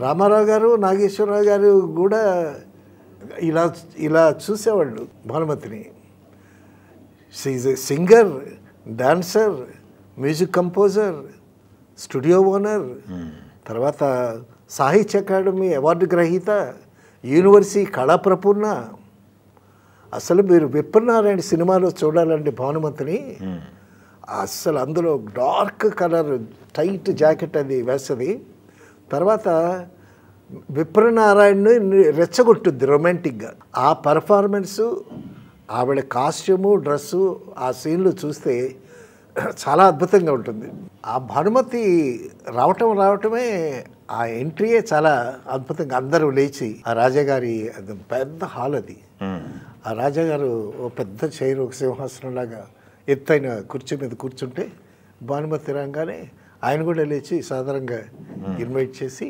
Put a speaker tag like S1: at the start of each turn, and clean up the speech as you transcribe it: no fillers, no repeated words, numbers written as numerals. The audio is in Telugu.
S1: రామారావు గారు, నాగేశ్వరరావు గారు కూడా ఇలా ఇలా చూసేవాళ్ళు భానుమతిని. She is a singer, dancer, music composer, studio owner, తర్వాత సాహిత్య అకాడమీ అవార్డు గ్రహీత, యూనివర్సిటీ కళా ప్రపూర్ణ. అసలు మీరు విప్రనారాయణ సినిమాలో చూడాలండి భానుమతిని. అసలు అందులో డార్క్ కలర్ టైట్ జాకెట్ అది వేస్తుంది. తర్వాత విప్రనారాయణని రెచ్చగొట్టుద్ది రొమాంటిక్గా. ఆ పర్ఫార్మెన్సు, ఆవిడ కాస్ట్యూము, డ్రెస్సు, ఆ సీన్లు చూస్తే చాలా అద్భుతంగా ఉంటుంది. ఆ భానుమతి రావటమే ఆ ఎంట్రీయే చాలా అద్భుతంగా. అందరూ లేచి ఆ రాజాగారి అది పెద్ద హాల్ అది. ఆ రాజాగారు ఓ పెద్ద చైర్, ఒక సింహాసనంలాగా ఎత్తైన కుర్చీ మీద కూర్చుంటే భానుమతి రాగానే ఆయన కూడా లేచి సాధారణంగా ఇన్వైట్ చేసి